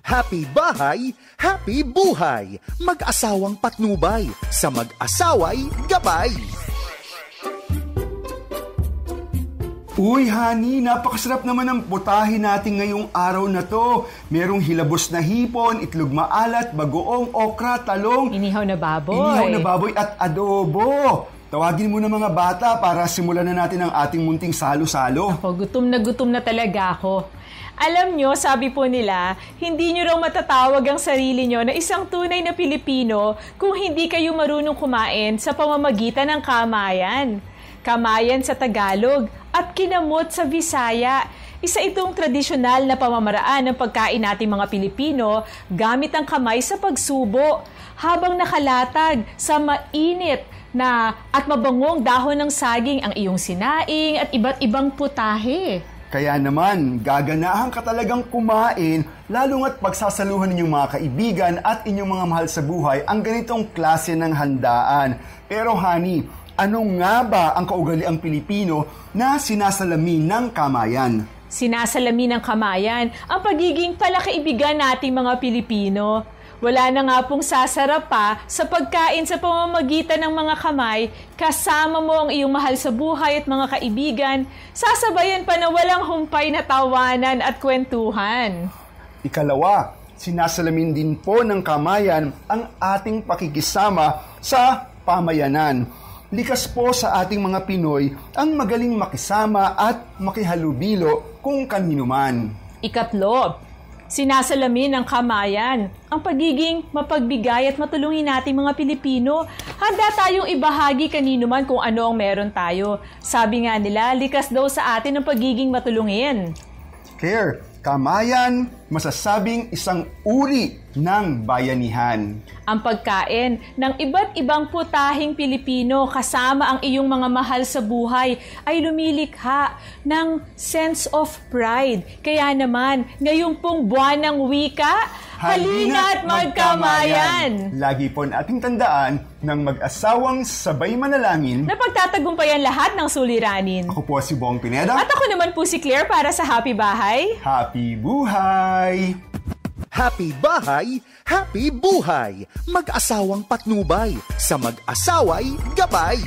Happy bahay, happy buhay. Mag-asawang patnubay, sa mag-asaway gabay. Uy, honey, napakasarap naman ang putahe natin ngayong araw na to. Merong hilabos na hipon, itlog maalat, bagoong, okra, talong. Inihaw na baboy. Inihaw na baboy at adobo. Tawagin mo na mga bata para simulan na natin ang ating munting salo-salo. Ako, gutom na talaga ako. Alam nyo, sabi po nila, hindi nyo raw matatawag ang sarili nyo na isang tunay na Pilipino kung hindi kayo marunong kumain sa pamamagitan ng kamayan. Kamayan sa Tagalog at kinamot sa Visaya. Isa itong tradisyonal na pamamaraan ng pagkain nating mga Pilipino gamit ang kamay sa pagsubo habang nakalatag sa mainit na at mabangong dahon ng saging ang iyong sinaing at iba't ibang putahe. Kaya naman, gaganahan ka talagang kumain, lalo nga't pagsasaluhan ninyong mga kaibigan at inyong mga mahal sa buhay ang ganitong klase ng handaan. Pero honey, ano nga ba ang kaugaliang Pilipino na sinasalamin ng kamayan? Sinasalamin ng kamayan ang pagiging palakaibigan nating mga Pilipino. Wala na nga pong sasarap pa sa pagkain sa pamamagitan ng mga kamay, kasama mo ang iyong mahal sa buhay at mga kaibigan, sasabayan pa na walang humpay na tawanan at kwentuhan. Ikalawa, sinasalamin din po ng kamayan ang ating pakikisama sa pamayanan. Likas po sa ating mga Pinoy ang magaling makisama at makihalubilo kung kanino man. Ikatlo, sinasalamin ng kamayan ang pagiging mapagbigay at matulungin nating mga Pilipino. Handa tayong ibahagi kanino man kung ano ang meron tayo. Sabi nga nila, likas daw sa atin ang pagiging matulungin. Care, kamayan, masasabing isang uri ng bayanihan. Ang pagkain ng iba't ibang putahing Pilipino kasama ang iyong mga mahal sa buhay ay lumilikha ng sense of pride. Kaya naman, ngayong pong buwan ng wika, halina't magkamayan! Lagi po nating tandaan ng mag-asawang sabay manalangin na pagtatagumpayan lahat ng suliranin. Ako po si Bong Pineda. At ako naman po si Claire para sa Happy Bahay. Happy Buhay! Happy bahay, happy buhay. Mag-asawang patnubay, sa mag-asaway gabay.